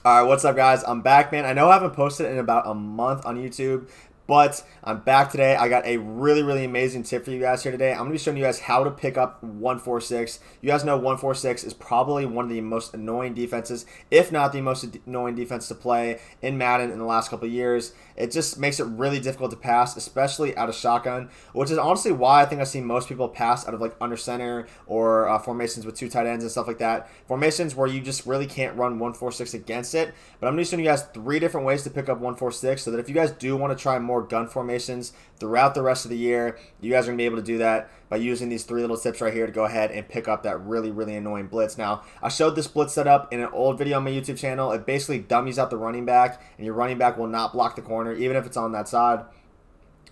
All right, what's up, guys? I'm back, man. I know I haven't posted in about a month on YouTube, but I'm back today. I got a really amazing tip for you guys here today. I'm going to be showing you guys how to pick up 146. You guys know 146 is probably one of the most annoying defenses, if not the most annoying defense to play in Madden in the last couple of years. It just makes it really difficult to pass, especially out of shotgun, which is honestly why I think I've seen most people pass out of like under center or formations with two tight ends and stuff like that. Formations where you just really can't run 146 against it. But I'm going to be showing you guys 3 different ways to pick up 146 so that if you guys do want to try more gun formations throughout the rest of the year, you guys are going to be able to do that by using these 3 little tips right here to go ahead and pick up that really annoying blitz. Now, I showed this blitz setup in an old video on my YouTube channel. It basically dummies out the running back, and your running back will not block the corner, even if it's on that side.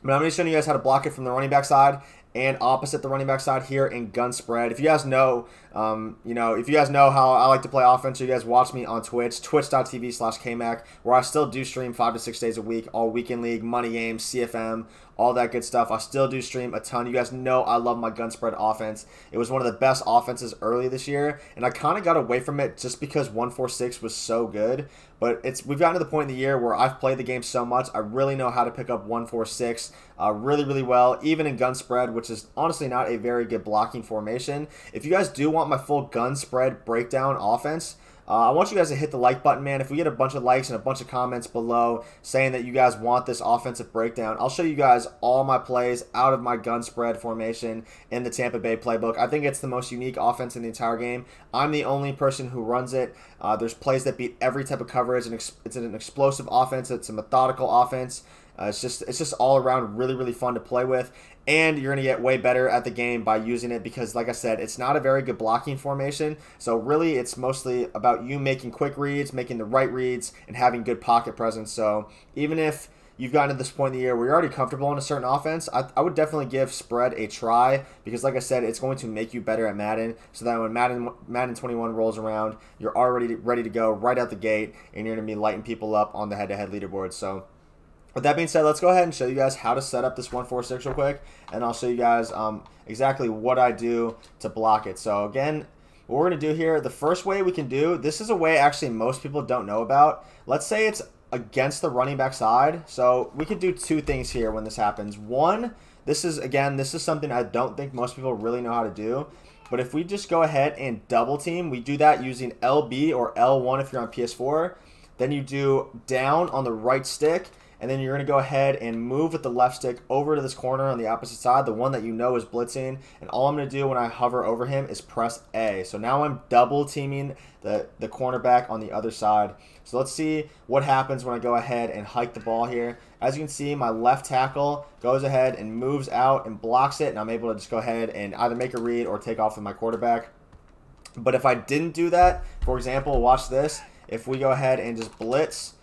But I'm going to be showing you guys how to block it from the running back side and opposite the running back side here in gun spread. If you guys know, if you guys know how I like to play offense, you guys watch me on Twitch, twitch.tv/kmac, where I still do stream 5 to 6 days a week, all weekend league, money games, CFM, all that good stuff. I still do stream a ton. You guys know I love my gun spread offense. It was one of the best offenses early this year, and I kind of got away from it just because 146 was so good. But we've gotten to the point in the year where I've played the game so much, I really know how to pick up 146 really well, even in gun spread, which is honestly not a very good blocking formation. If you guys do want my full gun spread breakdown offense, I want you guys to hit the like button, man. If we get a bunch of likes and a bunch of comments below saying that you guys want this offensive breakdown, I'll show you guys all my plays out of my gun spread formation in the Tampa Bay playbook. I think it's the most unique offense in the entire game. I'm the only person who runs it. There's plays that beat every type of coverage, and it's an explosive offense. It's a methodical offense. It's just all around really fun to play with, and you're going to get way better at the game by using it because, like I said, it's not a very good blocking formation. So really, it's mostly about you making quick reads, making the right reads, and having good pocket presence. So even if you've gotten to this point in the year where you're already comfortable in a certain offense, I would definitely give spread a try because, like I said, it's going to make you better at Madden so that when Madden 21 rolls around, you're already ready to go right out the gate, and you're going to be lighting people up on the head-to-head leaderboard. So with that being said, let's go ahead and show you guys how to set up this 146 real quick, and I'll show you guys exactly what I do to block it. So again, what we're going to do here, the first way we can do, this is a way actually most people don't know about. Let's say it's against the running back side. So we could do 2 things here when this happens. One, this is something I don't think most people really know how to do. But if we just go ahead and double team, we do that using LB or L1 if you're on PS4. Then you do down on the right stick, and then you're going to go ahead and move with the left stick over to this corner on the opposite side, the one that you know is blitzing. And all I'm going to do when I hover over him is press A. So now I'm double teaming the cornerback on the other side. So let's see what happens when I go ahead and hike the ball here. As you can see, my left tackle goes ahead and moves out and blocks it, and I'm able to just go ahead and either make a read or take off with my quarterback. But if I didn't do that, for example, watch this. If we go ahead and just blitz,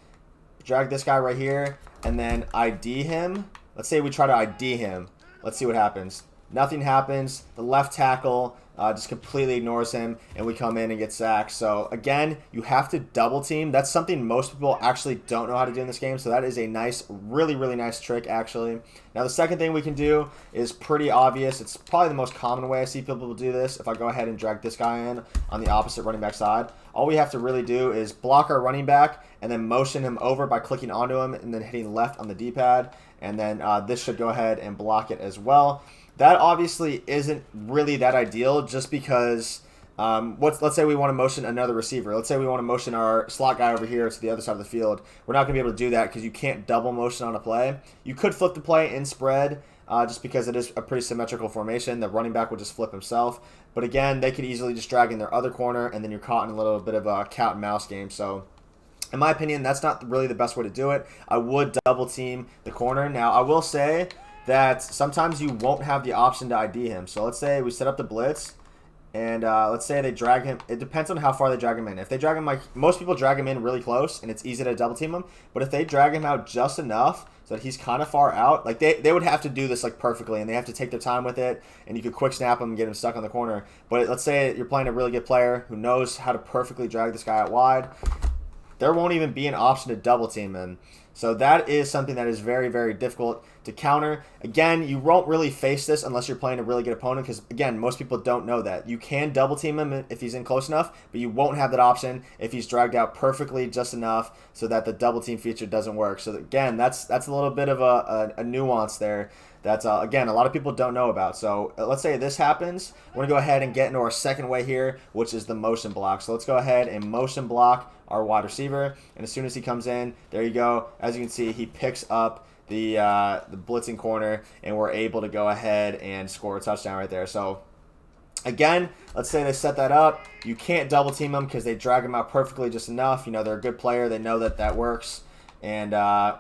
drag this guy right here, and then ID him. Let's say we try to ID him. Let's see what happens. Nothing happens. The left tackle just completely ignores him, and we come in and get sacked. So again, you have to double team. That's something most people actually don't know how to do in this game. So that is a nice, really nice trick actually. Now the second thing we can do is pretty obvious. It's probably the most common way I see people do this. If I go ahead and drag this guy in on the opposite running back side, all we have to really do is block our running back and then motion him over by clicking onto him and then hitting left on the D-pad. And then this should go ahead and block it as well. That obviously isn't really that ideal just because let's say we want to motion another receiver. Let's say we want to motion our slot guy over here to the other side of the field. We're not going to be able to do that because you can't double motion on a play. You could flip the play in spread just because it is a pretty symmetrical formation. The running back would just flip himself. But again, they could easily just drag in their other corner, and then you're caught in a little bit of a cat and mouse game. So in my opinion, that's not really the best way to do it. I would double team the corner. Now, I will say that sometimes you won't have the option to ID him. So let's say we set up the blitz, and let's say they drag him. It depends on how far they drag him in. If they drag him, like most people drag him in really close, and it's easy to double team him. But if they drag him out just enough so that he's kind of far out, like they would have to do this like perfectly, and they have to take their time with it, and you could quick snap him and get him stuck on the corner. But let's say you're playing a really good player who knows how to perfectly drag this guy out wide. There won't even be an option to double team him. So that is something that is very, very difficult to counter. Again, you won't really face this unless you're playing a really good opponent because, again, most people don't know that. You can double team him if he's in close enough, but you won't have that option if he's dragged out perfectly just enough so that the double team feature doesn't work. So, again, that's a little bit of a nuance there. That's, again, a lot of people don't know about. So let's say this happens. We're going to go ahead and get into our second way here, which is the motion block. So let's go ahead and motion block our wide receiver. And as soon as he comes in, there you go. As you can see, he picks up the blitzing corner, and we're able to go ahead and score a touchdown right there. So again, let's say they set that up. You can't double team them because they drag them out perfectly just enough. You know, they're a good player. They know that that works. And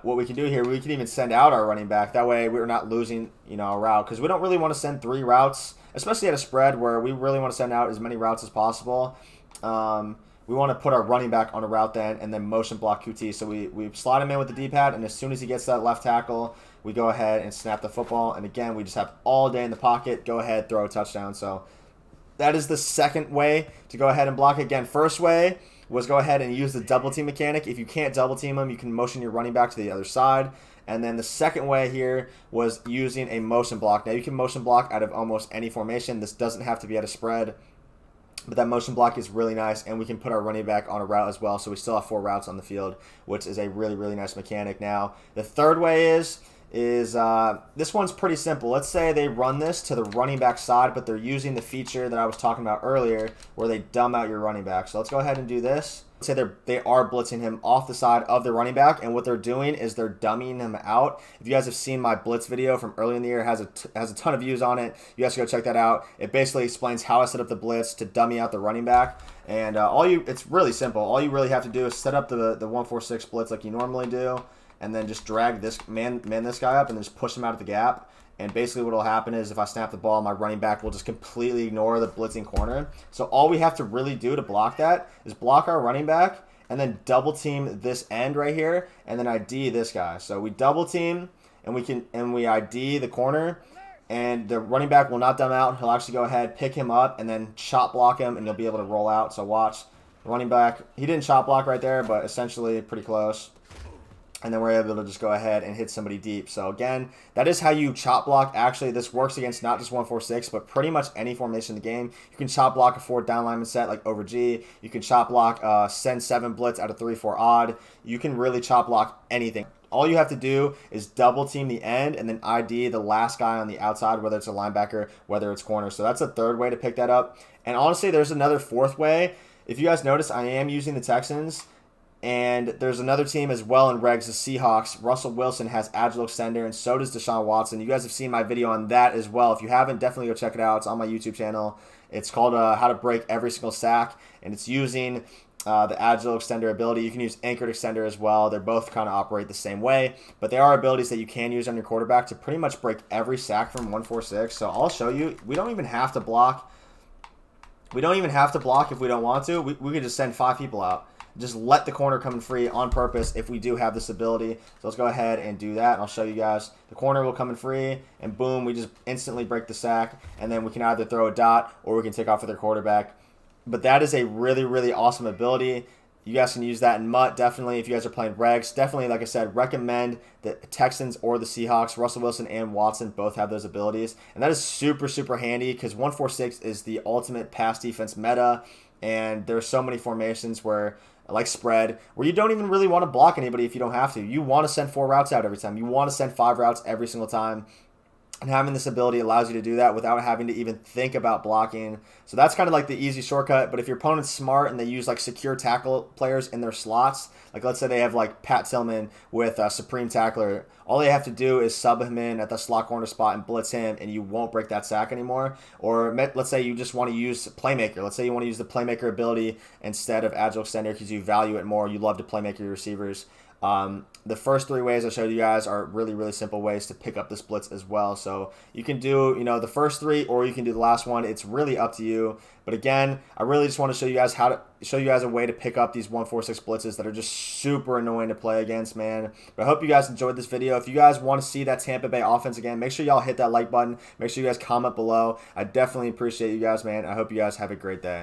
what we can do here, we can even send out our running back. That way we're not losing, you know, a route. Because we don't really want to send 3 routes, especially at a spread where we really want to send out as many routes as possible. We want to put our running back on a route then and then motion block QT. So we slide him in with the D-pad, and as soon as he gets that left tackle, we go ahead and snap the football. And again, we just have all day in the pocket. Go ahead, throw a touchdown. So that is the second way to go ahead and block. Again, first way was go ahead and use the double team mechanic. If you can't double team them, you can motion your running back to the other side. And then the second way here was using a motion block. Now you can motion block out of almost any formation. This doesn't have to be at a spread, but that motion block is really nice, and we can put our running back on a route as well. So we still have 4 routes on the field, which is a really, really nice mechanic. Now the third way is this one's pretty simple. Let's say they run this to the running back side, but they're using the feature that I was talking about earlier where they dumb out your running back. So let's go ahead and do this. Let's say they are blitzing him off the side of the running back, and what they're doing is they're dummying him out. If you guys have seen my blitz video from early in the year, it has a ton of views on it. You guys can go check that out. It basically explains how I set up the blitz to dummy out the running back. And it's really simple. All you really have to do is set up the 1-4-6 blitz like you normally do, and then just drag this man this guy up and then just push him out of the gap. And basically what will happen is if I snap the ball, my running back will just completely ignore the blitzing corner. So all we have to really do to block that is block our running back and then double team this end right here and then ID this guy. So we double team and we ID the corner, and the running back will not dumb out. He'll actually go ahead, pick him up, and then chop block him, and he'll be able to roll out. So watch. The running back, he didn't chop block right there, but essentially pretty close. And then we're able to just go ahead and hit somebody deep. So again, that is how you chop block. Actually, this works against not just 1-4-6, but pretty much any formation in the game. You can chop block a 4 down lineman set like over G. You can chop block send 7 blitz out of 3-4 odd. You can really chop block anything. All you have to do is double team the end and then ID the last guy on the outside, whether it's a linebacker, whether it's corner. So that's a third way to pick that up. And honestly, there's another fourth way. If you guys notice, I am using the Texans. And there's another team as well in regs, the Seahawks. Russell Wilson has agile extender, and so does Deshaun Watson. You guys have seen my video on that as well. If you haven't, definitely go check it out. It's on my YouTube channel. It's called How to Break Every Single Sack, and it's using the agile extender ability. You can use anchored extender as well. They're both kind of operate the same way, but they are abilities that you can use on your quarterback to pretty much break every sack from 1-4-6. So I'll show you. We don't even have to block. We don't even have to block if we don't want to. We could just send 5 people out. Just let the corner come in free on purpose if we do have this ability. So let's go ahead and do that, and I'll show you guys. The corner will come in free, and boom, we just instantly break the sack, and then we can either throw a dot or we can take off with their quarterback. But that is a really, really awesome ability. You guys can use that in MUT, definitely. If you guys are playing regs, definitely, like I said, recommend the Texans or the Seahawks. Russell Wilson and Watson both have those abilities. And that is super, super handy because 1-4-6 is the ultimate pass defense meta. And there's so many formations where, like spread, where you don't even really want to block anybody if you don't have to. You want to send 4 routes out every time. You want to send 5 routes every single time. And having this ability allows you to do that without having to even think about blocking. So that's kind of like the easy shortcut. But if your opponent's smart and they use like secure tackle players in their slots, like let's say they have like Pat Tillman with a Supreme Tackler, all they have to do is sub him in at the slot corner spot and blitz him, and you won't break that sack anymore. Or let's say you just want to use Playmaker. Let's say you want to use the Playmaker ability instead of Agile Extender because you value it more. You love to Playmaker your receivers. The first 3 ways I showed you guys are really, really simple ways to pick up this blitz as well. So you can do, the first 3, or you can do the last one. It's really up to you. But again, I really just want to show you guys a way to pick up these 1-4-6 blitzes that are just super annoying to play against, man. But I hope you guys enjoyed this video. If you guys want to see that Tampa Bay offense again, make sure y'all hit that like button. Make sure you guys comment below. I definitely appreciate you guys, man. I hope you guys have a great day.